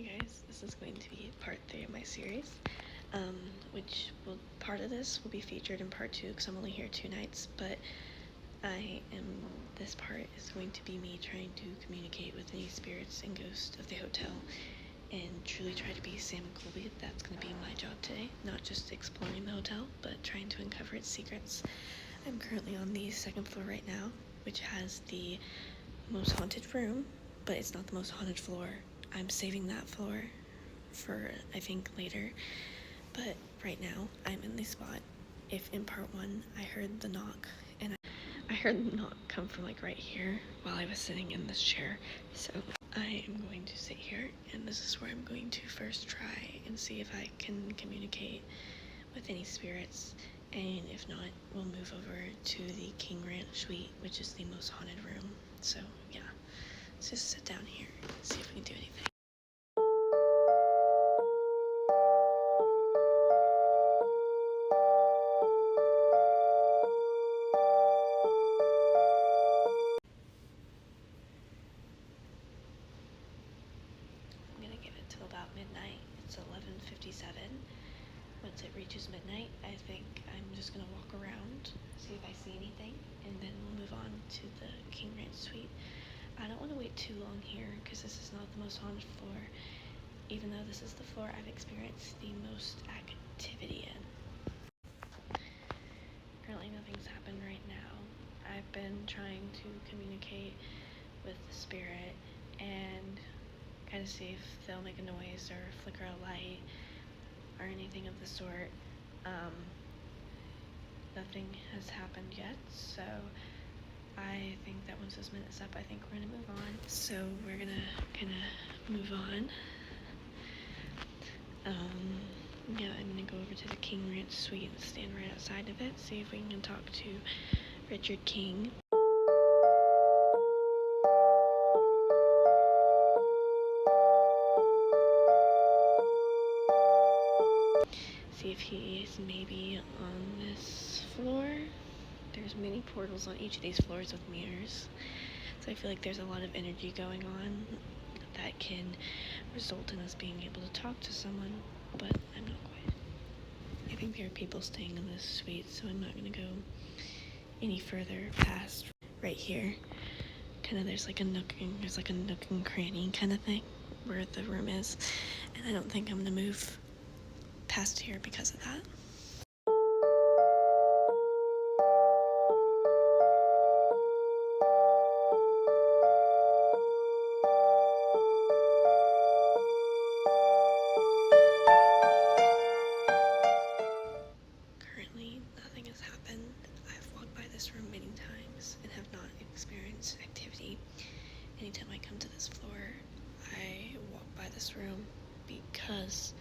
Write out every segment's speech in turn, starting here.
Hey guys, this is going to be part 3 of my series, part of this will be featured in part 2 because I'm only here 2 nights, but this part is going to be me trying to communicate with any spirits and ghosts of the hotel and truly try to be Sam and Colby. That's going to be my job today, not just exploring the hotel, but trying to uncover its secrets. I'm currently on the 2nd floor right now, which has the most haunted room, but it's not the most haunted floor. I'm saving that floor for, I think, later. But right now, I'm in the spot. If in part 1, I heard the knock, and I heard the knock come from like right here while I was sitting in this chair. So I am going to sit here, and this is where I'm going to first try and see if I can communicate with any spirits. And if not, we'll move over to the King Ranch suite, which is the most haunted room. So yeah, let's just sit down here and see if we can do anything. I'm gonna give it till about midnight. It's 11:57. Once it reaches midnight, I think I'm just gonna walk around, see if I see anything, and then we'll move on to the King Ranch suite. I don't want to wait too long here because this is not the most haunted floor, even though this is the floor I've experienced the most activity in. Currently nothing's happened right now. I've been trying to communicate with the spirit and kind of see if they'll make a noise or flicker a light or anything of the sort. Nothing has happened yet, so I think that once this minute's up, I think we're gonna move on. So we're gonna kind of move on. Yeah, I'm gonna go over to the King Ranch suite and stand right outside of it, see if we can talk to Richard King. See if he is maybe on this floor. There's many portals on each of these floors with mirrors, so I feel like there's a lot of energy going on that can result in us being able to talk to someone, but I'm not quite. I think there are people staying in this suite, so I'm not gonna go any further past right here. There's like a nook and cranny kind of thing where the room is, and I don't think I'm gonna move past here because of that. Currently, nothing has happened. I've walked by this room many times and have not experienced activity. Anytime I come to this floor, I walk by this room because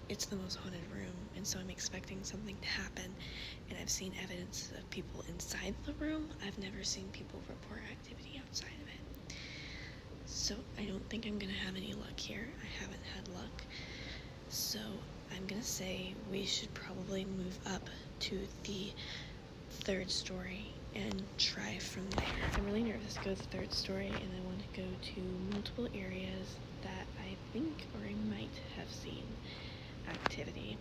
it's the most haunted room, and so I'm expecting something to happen, and I've seen evidence of people inside the room. I've never seen people report activity outside of it. So I don't think I'm gonna have any luck here. I haven't had luck. So I'm gonna say we should probably move up to the 3rd story and try from there. I'm really nervous to go to the 3rd story, and I want to go to multiple areas that I think or I might have seen activity.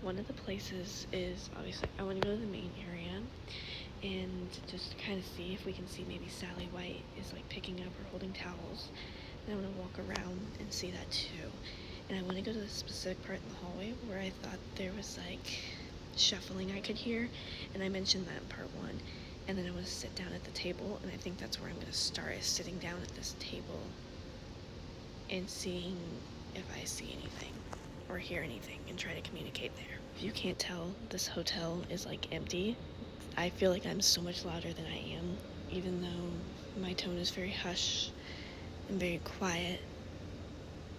One of the places is, obviously, I want to go to the main area and just kind of see if we can see maybe Sally White is like picking up or holding towels. And I want to walk around and see that too. And I want to go to the specific part in the hallway where I thought there was like shuffling I could hear, and I mentioned that in part 1. And then I want to sit down at the table, and I think that's where I'm going to start, is sitting down at this table and seeing if I see anything or hear anything and try to communicate there. If you can't tell, this hotel is like empty. I feel like I'm so much louder than I am, even though my tone is very hush and very quiet.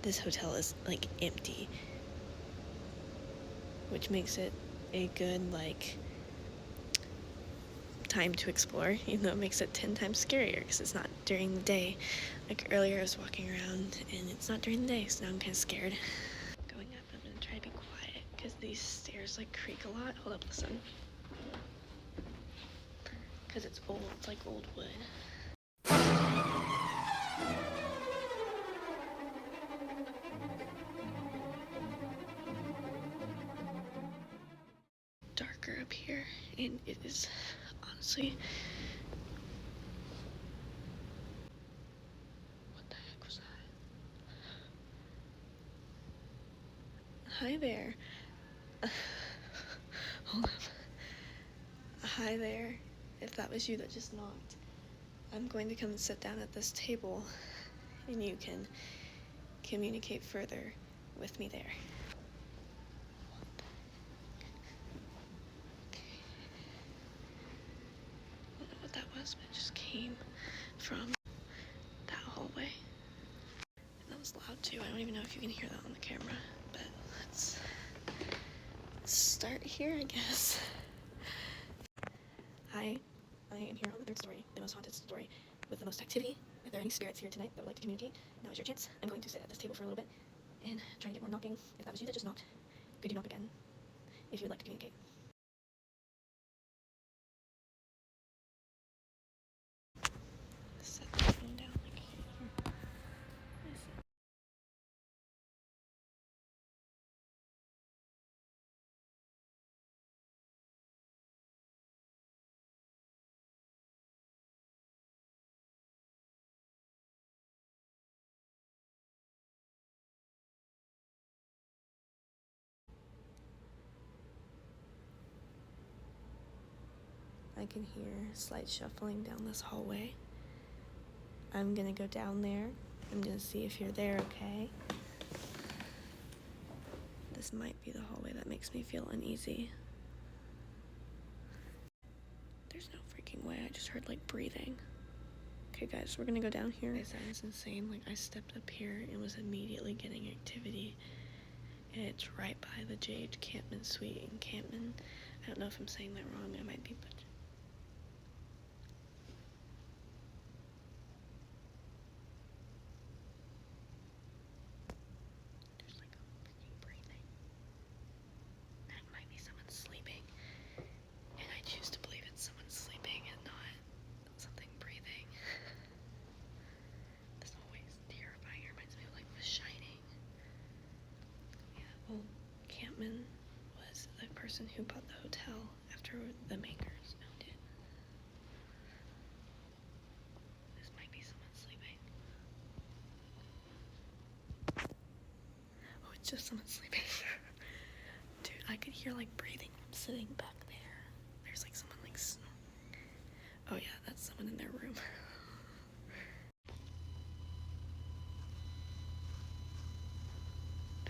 This hotel is like empty, which makes it a good like time to explore, even though it makes it 10 times scarier because it's not during the day. Like earlier I was walking around and it's not during the day, so now I'm kind of scared. Going up, I'm gonna try to be quiet because these stairs like creak a lot. Hold up, listen. Because it's old, it's like old wood. and it is honestly... What the heck was that? Hi there. Hold up. Hi there. If that was you that just knocked, I'm going to come and sit down at this table, and you can communicate further with me there. Okay. I don't know what that was, but it just came from that hallway. And that was loud too. I don't even know if you can hear that on the camera, but let's start here, I guess. Hi, I am here on the third story, the most haunted story with the most activity. If there are any spirits here tonight that would like to communicate, now is your chance. I'm going to sit at this table for a little bit and try and get more knocking. If that was you that just knocked, could you knock again if you would like to communicate? Set the phone down like here. I can hear slight shuffling down this hallway. I'm gonna go down there. I'm gonna see if you're there, okay? This might be the hallway that makes me feel uneasy. There's no freaking way. I just heard like breathing. Okay guys, we're gonna go down here. Guys, that is insane. Like, I stepped up here and was immediately getting activity. And it's right by the Jade Campman Suite in Campman. I don't know if I'm saying that wrong. I might be, but... There's like a freaking breathing. That might be someone sleeping. And I choose to believe it's someone sleeping and not something breathing. This always terrifying. It reminds me of like The Shining. Yeah, well, Campman was the person who bought the hotel after the Mengers owned it. This might be someone sleeping. Oh, it's just someone sleeping. Dude, I could hear like breathing from sitting back there. There's like someone like... Oh yeah, that's someone in their room.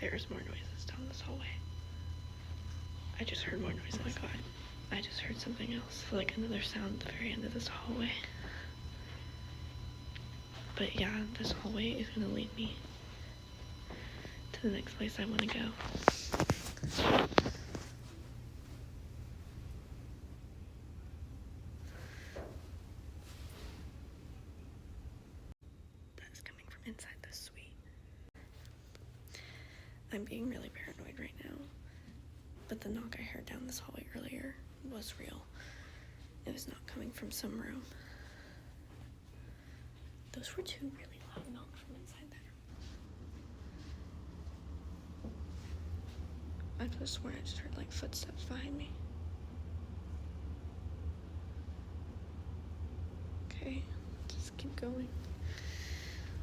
There's more noises down this hallway. I just heard more noises. Oh my god. I just heard something else. Like another sound at the very end of this hallway. But yeah, this hallway is gonna lead me to the next place I want to go. That's coming from inside the suite. I'm being really paranoid right now. But the knock I heard down this hallway earlier was real. It was not coming from some room. Those were two really loud knocks from inside there. I could have sworn I just heard like footsteps behind me. Okay, just keep going.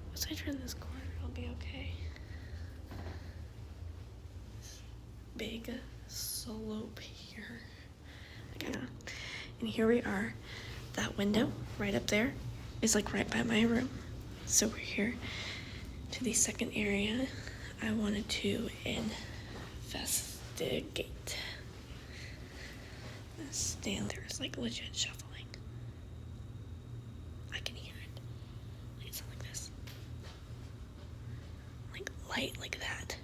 Once I turn this corner, I'll be okay. This big slope here. Okay, and here we are. That window right up there is like right by my room. So we're here to the second area I wanted to investigate. Stand there's like legit shuffling. I can hear it. Like it sounds like this. Like light like that.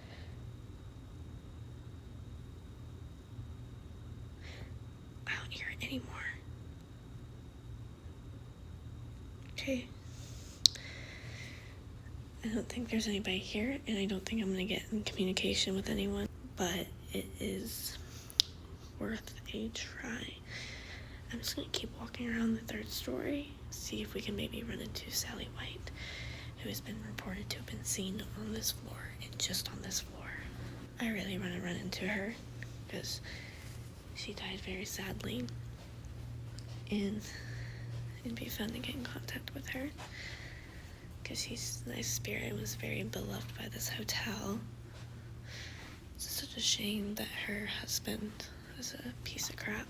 I don't hear it anymore. Okay. I don't think there's anybody here, and I don't think I'm gonna get in communication with anyone, but it is worth a try. I'm just gonna keep walking around the third story, see if we can maybe run into Sally White, who has been reported to have been seen on this floor and just on this floor. I really want to run into her because she died very sadly in and be fun to get in contact with her, because she's a nice spirit and was very beloved by this hotel. It's such a shame that her husband was a piece of crap.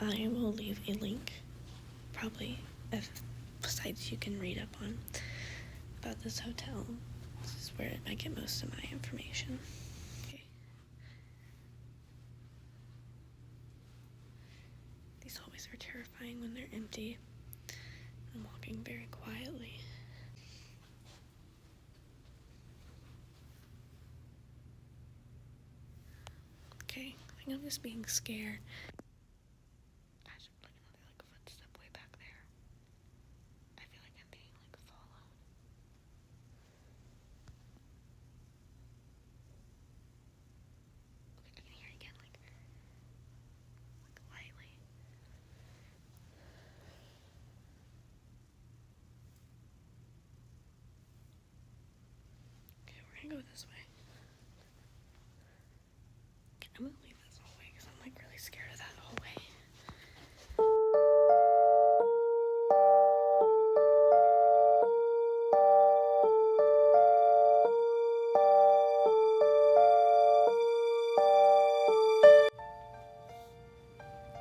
I will leave a link, probably of sites you can read up on about this hotel. This is where I get most of my information. Okay. These hallways are terrifying when they're empty. I'm walking very quietly. Okay, I think I'm just being scared. Gosh, I'm looking at like a footstep way back there. I feel like I'm being like followed. Okay, I can hear it again, like lightly. Okay, we're gonna go this way. Okay, I'm gonna leave this hallway because I'm like really scared of that hallway.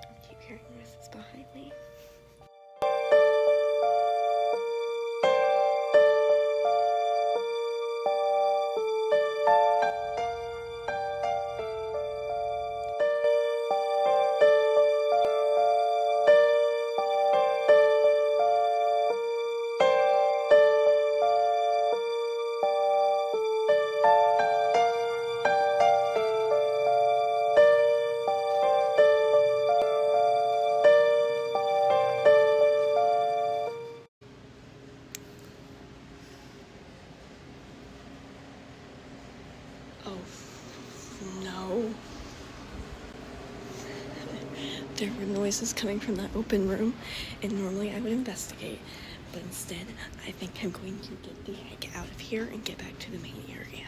I keep hearing noises behind me. Oh, no. There were noises coming from that open room, and normally I would investigate, but instead, I think I'm going to get the heck out of here and get back to the main area.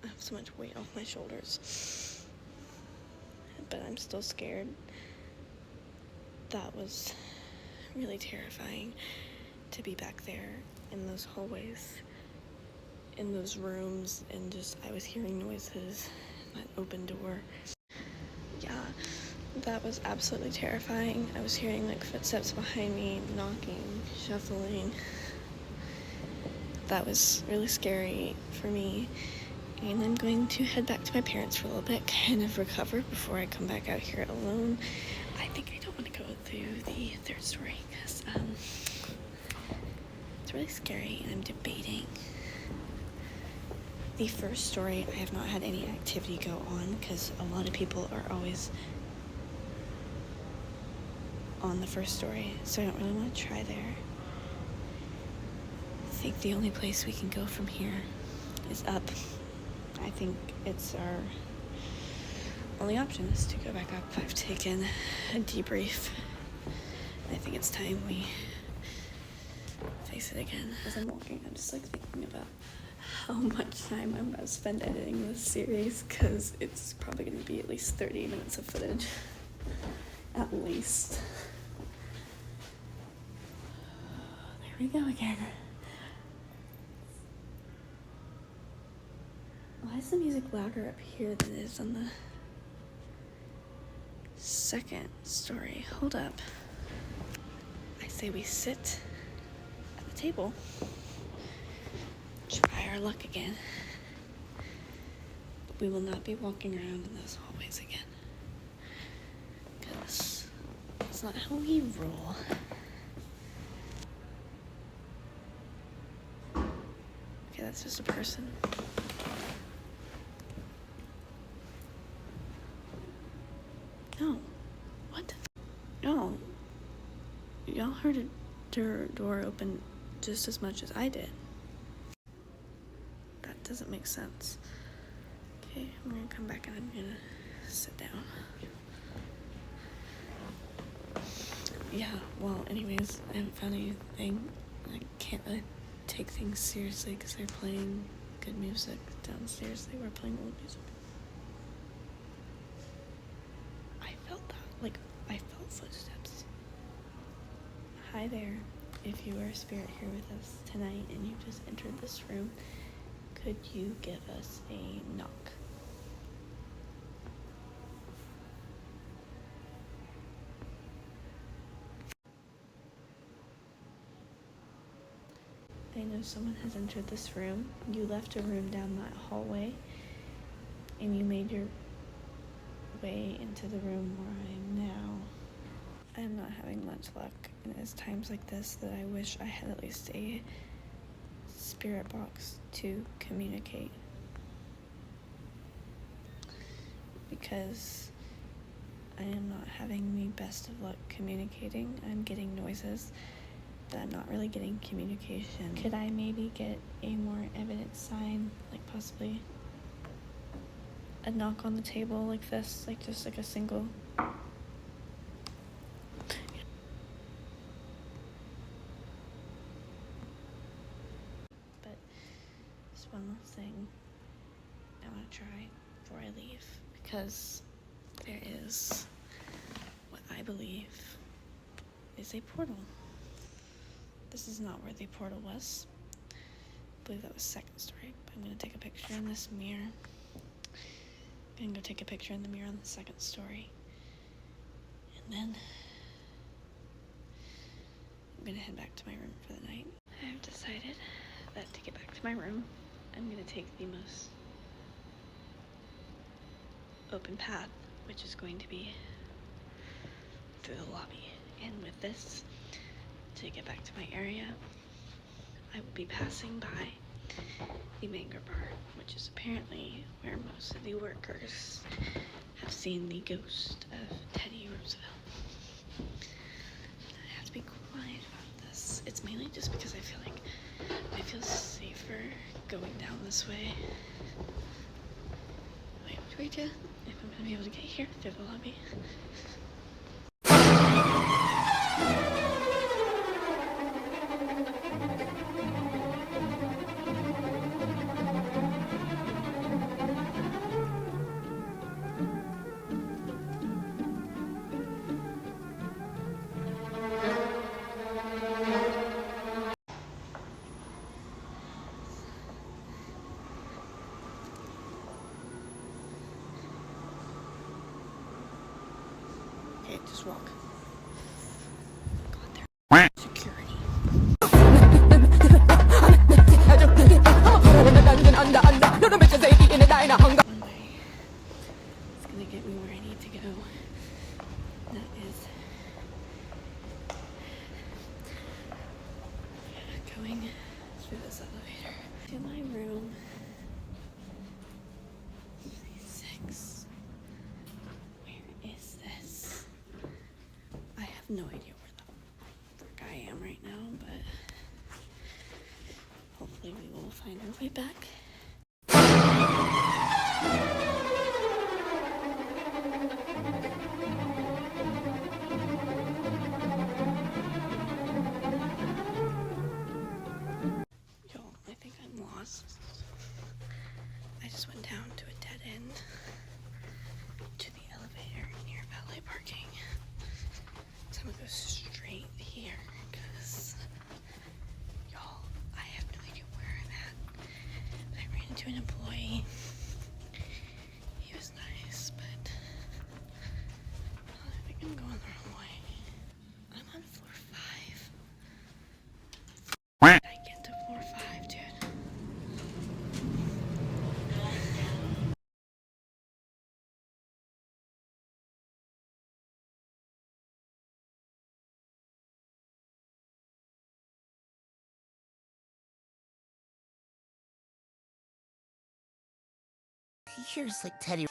I have so much weight off my shoulders, but I'm still scared. That was really terrifying to be back there in those hallways, in those rooms, and just I was hearing noises, that open door. Yeah, that was absolutely terrifying. I was hearing like footsteps behind me, knocking, shuffling. That was really scary for me. And I'm going to head back to my parents for a little bit, kind of recover before I come back out here alone. I think I don't want to go through the third story because it's really scary, and I'm debating. The first story, I have not had any activity go on because a lot of people are always on the first story, so I don't really want to try there. I think the only place we can go from here is up. I think it's our only option is to go back up. I've taken a debrief. I think it's time we face it again. As I'm walking, I'm just like thinking about how much time I'm about to spend editing this series, because it's probably going to be at least 30 minutes of footage. At least. There we go again. Why is the music louder up here than it is on the second story? Hold up. I say we sit at the table. Try our luck again. We will not be walking around in those hallways again, because that's not how we roll. Okay, that's just a person. her door open just as much as I did. That doesn't make sense. Okay, I'm gonna come back and I'm gonna sit down. Yeah, well, anyways, I haven't found anything. I can't really take things seriously because they're playing good music downstairs. They were playing old music. I felt that. Like, I felt footsteps. Hi there. If you are a spirit here with us tonight and you just entered this room, could you give us a knock? I know someone has entered this room. You left a room down that hallway and you made your way into the room where I am now. I am not having much luck, and it's times like this that I wish I had at least a spirit box to communicate. Because I am not having the best of luck communicating. I'm getting noises, but I'm not really getting communication. Could I maybe get a more evident sign, like possibly a knock on the table like this, like just like a single? But just one last thing I want to try before I leave, because there is what I believe is a portal. This is not where the portal was. I believe that was second story, but I'm going to take a picture in this mirror. I'm going to go take a picture in the mirror on the second story. And then I'm going to head back to my room for the night. I have decided that to get back to my room, I'm going to take the most open path, which is going to be through the lobby. And with this, to get back to my area, I will be passing by the Menger bar, which is apparently where most of the workers have seen the ghost of Teddy Roosevelt. I have to be quiet about this. It's mainly just because I feel safer going down this way. Wait, if I'm gonna be able to get here through the lobby. Okay, just walk. Go out there. Security. One way. It's gonna get me where I need to go. That is going through this elevator to my room. 6. Where is this? I have no idea where the frick I am right now, but hopefully we will find our way back. Y'all, I think I'm lost. I just went down to a dead end to the elevator near valet parking. So I'm gonna go straight here, because y'all, I have no idea where I'm at. I ran into an employee. He was nice, but I think I'm going the wrong way. I'm on floor 5. How did I get to floor 5, dude? Here's like Teddy.